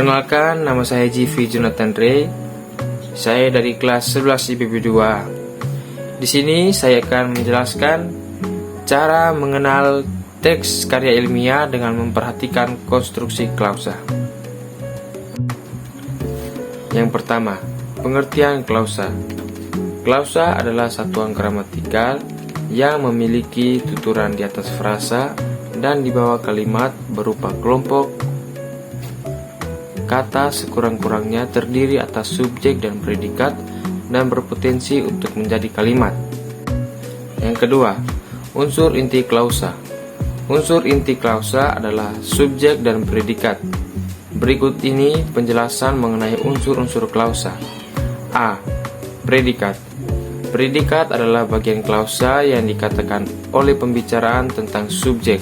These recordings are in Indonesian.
Perkenalkan, nama saya Jivi Jonathan Ray. Saya dari kelas 11 IPB 2. Di sini saya akan menjelaskan cara mengenal teks karya ilmiah dengan memperhatikan konstruksi klausa. Yang pertama, pengertian klausa. Klausa adalah satuan gramatikal yang memiliki tuturan di atas frasa dan di bawah kalimat berupa kelompok kata sekurang-kurangnya terdiri atas subjek dan predikat dan berpotensi untuk menjadi kalimat. Yang kedua, unsur inti klausa. Unsur inti klausa adalah subjek dan predikat. Berikut ini penjelasan mengenai unsur-unsur klausa. A. Predikat. Predikat adalah bagian klausa yang dikatakan oleh pembicaraan tentang subjek.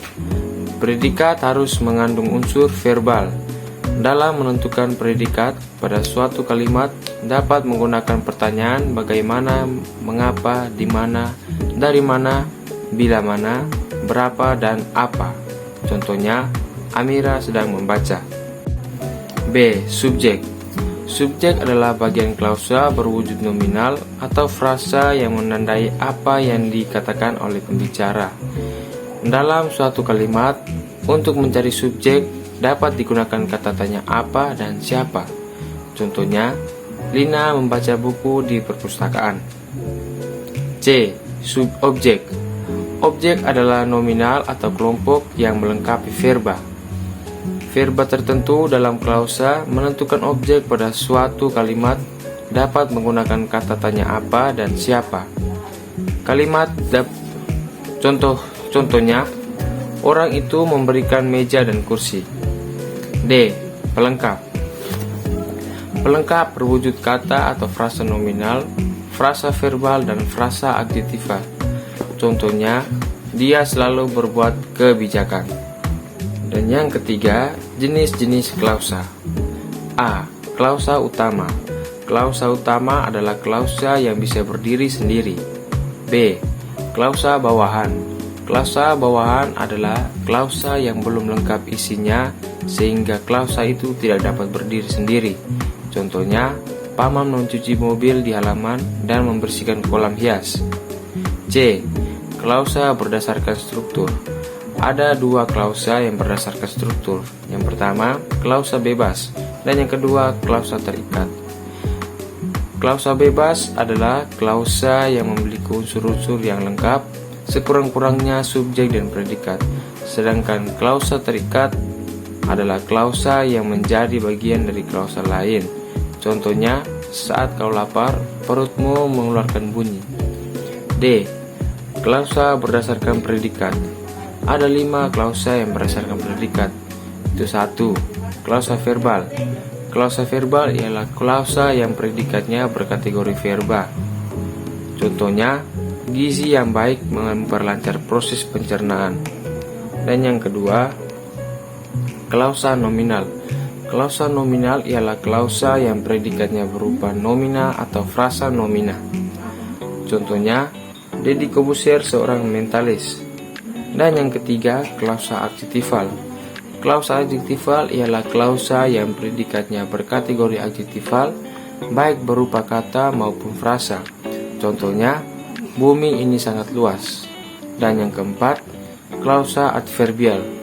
Predikat harus mengandung unsur verbal. Dalam menentukan predikat pada suatu kalimat dapat menggunakan pertanyaan bagaimana, mengapa, di mana, dari mana, bila mana, berapa, dan apa. Contohnya, Amira sedang membaca. B. Subjek. Subjek adalah bagian klausa berwujud nominal atau frasa yang menandai apa yang dikatakan oleh pembicara. Dalam suatu kalimat, untuk mencari subjek dapat digunakan kata tanya apa dan siapa. Contohnya, Lina membaca buku di perpustakaan. C. Subobjek. Objek adalah nominal atau kelompok yang melengkapi verba. Verba tertentu dalam klausa menentukan objek pada suatu kalimat dapat menggunakan kata tanya apa dan siapa. Contohnya, orang itu memberikan meja dan kursi. D. Pelengkap. Pelengkap berwujud kata atau frasa nominal, frasa verbal, dan frasa adjektiva. Contohnya, dia selalu berbuat kebijakan. Dan yang ketiga, jenis-jenis klausa. A. Klausa utama. Klausa utama adalah klausa yang bisa berdiri sendiri. B. Klausa bawahan. Klausa bawahan adalah klausa yang belum lengkap isinya sehingga klausa itu tidak dapat berdiri sendiri. Contohnya, Paman mencuci mobil di halaman dan membersihkan kolam hias. C. Klausa berdasarkan struktur. Ada dua klausa yang berdasarkan struktur. Yang pertama, klausa bebas, dan yang kedua, klausa terikat. Klausa bebas adalah klausa yang memiliki unsur-unsur yang lengkap, sekurang-kurangnya subjek dan predikat. Sedangkan klausa terikat adalah klausa yang menjadi bagian dari klausa lain. Contohnya, saat kau lapar, perutmu mengeluarkan bunyi. D. Klausa berdasarkan predikat. Ada 5 klausa yang berdasarkan predikat. Itu 1. Klausa verbal. Klausa verbal ialah klausa yang predikatnya berkategori verba. Contohnya, gizi yang baik memperlancar proses pencernaan. Dan yang kedua, klausa nominal. Klausa nominal ialah klausa yang predikatnya berupa nomina atau frasa nomina. Contohnya, Deddy Corbuzier seorang mentalis. Dan yang ketiga, klausa adjektival. Klausa adjektival ialah klausa yang predikatnya berkategori adjektival, baik berupa kata maupun frasa. Contohnya, bumi ini sangat luas. Dan yang keempat, klausa adverbial.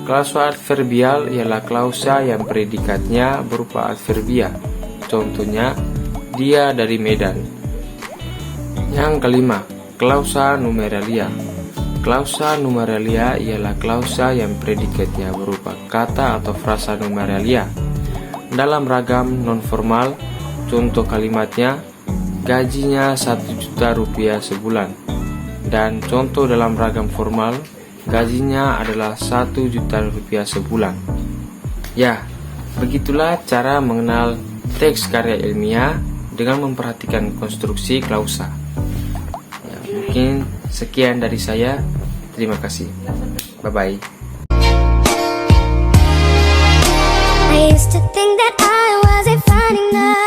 Klausa adverbial ialah klausa yang predikatnya berupa adverbia. Contohnya, dia dari Medan. Yang kelima, klausa numeralia. Klausa numeralia ialah klausa yang predikatnya berupa kata atau frasa numeralia. Dalam ragam nonformal, contoh kalimatnya, gajinya 1 juta rupiah sebulan. Dan contoh dalam ragam formal, gajinya adalah 1 juta rupiah sebulan. Ya, begitulah cara mengenal teks karya ilmiah dengan memperhatikan konstruksi klausa. Ya, mungkin sekian dari saya. Terima kasih. Bye-bye. I used to think that I wasn't fine enough.